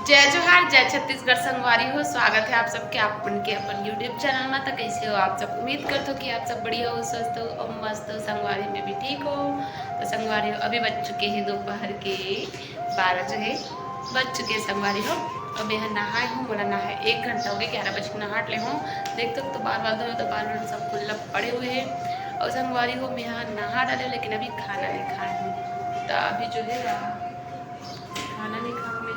जय जोहार, जय छत्तीसगढ़ संगवारी हो। स्वागत है आप सबके अपन के अपन यूट्यूब चैनल में। तो कैसे हो आप सब? उम्मीद करते हो कि आप सब बढ़िया हो, स्वस्थ हो और मस्त हो। संगवारी में भी ठीक हो। तो संगवारी हो अभी बज चुके हैं दोपहर के 12 जो है बज चुके हैं संगवारी हो। अब यहाँ नहाए हूँ, बोला नहाए 1 घंटा हो गया, 11 बजे नहाट ले हूँ। देखते हो तो बाल बाल धो तो बाल बाल सब खुल्ला पड़े हुए हैं। और संगवारी हो मैं यहाँ नहा डाले, लेकिन अभी खाना नहीं खाया हूँ। तो अभी जो है खाना नहीं खाऊँ मैं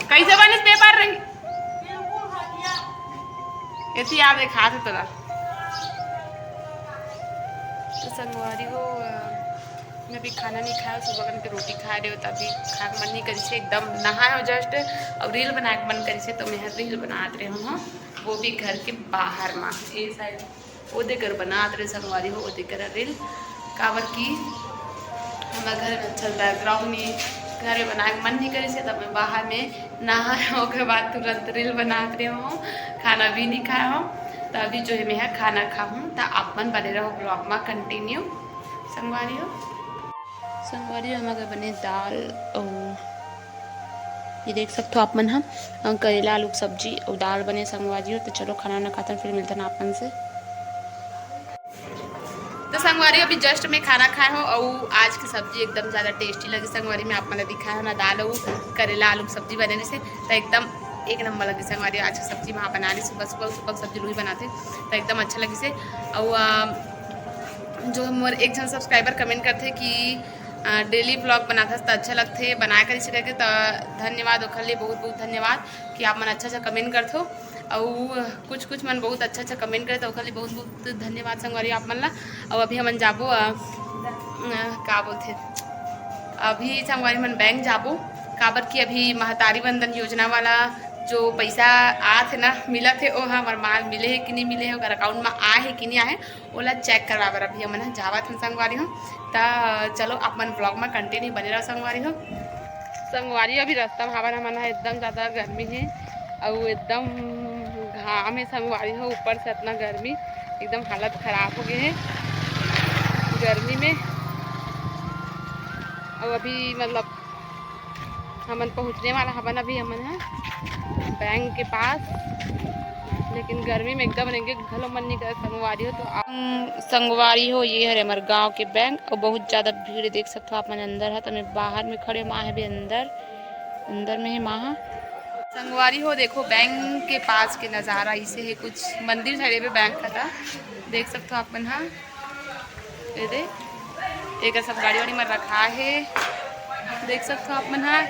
कैसे बनिस पेपर रही ऐसी याद है खा तोरा। तो संगवारी हो मैं भी खाना नहीं खाया, सुबह के रोटी खा रहे हो तभी खा के मन नहीं करी से एकदम नहाए हो जस्ट और रील बना के मन करी से। तो मैं रील बनाते रहे हूँ, वो भी घर के बाहर में ए साइड वो देकर बनाते रहे संगवारी हो। वो देकर रील काबर की हमारा घर में चल रहा है ग्राउंड में, घर में बना के मन नहीं करी से तब मैं बाहर में नहा के बाद तुरंत रील बनाते रहे हूँ। खाना भी नहीं खाया हूँ। तो अभी जो है मैं खाना खाऊँ तो आप मन बने रहो ब्लॉग में कंटिन्यू। संगवारी हो हमारे बने दाल और ये देख सकते हो आप मन हम करेला आलू सब्जी और दाल बने संगवारी हो। तो चलो खाना ना खाते फिर मिलते ना अपन से। तो संगवारी अभी जस्ट में खाना खाए हो और आज की सब्जी एकदम ज़्यादा टेस्टी लगी संगवारी में। आप मैंने दिखाया ना दाल और करेला आलू सब्जी बने से तो एकदम एक नंबर लगी संगवारी। आज की सब्जी वहाँ बना रही सुबह सब्जी लोही बनाते तो एकदम अच्छा लगी से। और जो हमारे एक जन सब्सक्राइबर कमेंट करते कि डेली ब्लॉग बनाता तो अच्छा लगते बना कर इसे करके। तो धन्यवाद ओखर लिए बहुत बहुत धन्यवाद कि आप मन अच्छा कमेंट करते हो और कुछ मन बहुत अच्छा कमेंट करे तो ओखर लिए बहुत बहुत धन्यवाद संगवारी आप मन ला। और अभी हमन जाबो का बोलते अभी संगवारी मन बैंक जाबो काबर की अभी महतारी बंधन योजना वाला जो पैसा आथे ना मिला थे वो हमार माल मिले है कि नहीं मिले है, अकाउंट में आए है कि नहीं आए ओला चेक करवा बर अभी हमन जावत हन संगवारी हो। तो चलो अपन ब्लॉग में कंटिन्यू बने रहो संगवारी हो। संगवारी अभी रास्ता में हवा मन एकदम ज़्यादा गर्मी है और एकदम घाम है संगवारी हो। ऊपर से इतना गर्मी एकदम हालत ख़राब हो गए है गर्मी में। और अभी मतलब हमन पहुँचने वाला हवन अभी हमन है बैंक के पास, लेकिन गर्मी में एकदम रहेंगे घलो मन नहीं करे संगवारी हो। तो संगवारी हो ये है हमारे गांव के बैंक और बहुत ज़्यादा भीड़ देख सकते हो आप मन अंदर है। तो मैं बाहर में खड़े माँ है भी अंदर में है माँ संगवारी हो। देखो बैंक के पास के नज़ारा इसे है, कुछ मंदिर साइड पे बैंक का था देख सकते हो आप मन। हाँ ये दे एक सब गाड़ी वाड़ी में रखा है देख सकते हो आप मन। हाँ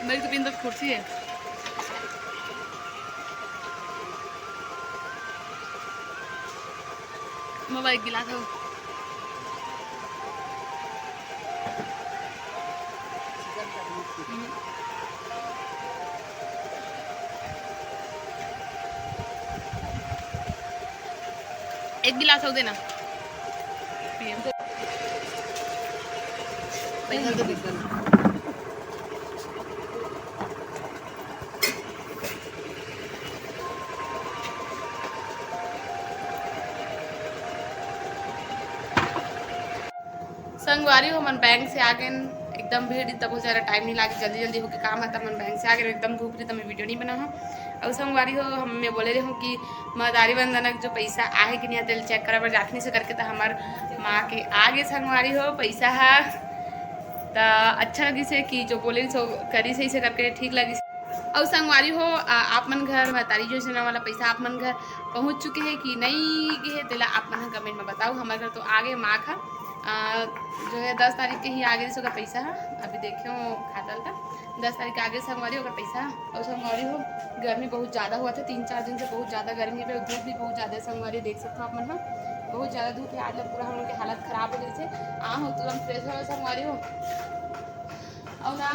मेरी तो बिंदु कुर्सी है मोबाइल गिला था एक गिलास हो देना पैसा तो संगवारी हो मन बैंक से आ गए एकदम भीड़ तब बहुत ज़्यादा टाइम नहीं लगे जल्दी जल्दी होकर काम है। तब मन बैंक से आ गए एकदम धूप रही तो मैं वीडियो नहीं बना हूँ। और संगवारी हो हम मैं बोले रही हूँ कि महतारी बंधन जो पैसा आए कि नहीं तेल चेक करा जाखनी से करके तो हमार माँ के आगे संगवारी हो पैसा है। तो अच्छा लगी से कि जो बोले सो करी सही से करके ठीक लगी। और संगवारी हो आप मन घर महतारी योजना वाला पैसा आप मन घर पहुँच चुके हैं कि नहीं गए है तेला आप मन कमेंट में बताओ। हमारे घर तो आगे माँ का जो है 10 तारीख के ही आगे से पैसा है अभी देखो खाता था 10 तारीख के आगे संगवारी होगा पैसा। और संगवारी हो गर्मी बहुत ज़्यादा हुआ था 3-4 दिन से बहुत ज़्यादा गर्मी है, धूप भी बहुत ज़्यादा संगवारी देख सकते हो आप मन। बहुत ज़्यादा धूप है आज लोग पूरा हम लोग की हालत ख़राब हो गई से आ हो तुरंत फ्रेश हो संगवारी हो। और ना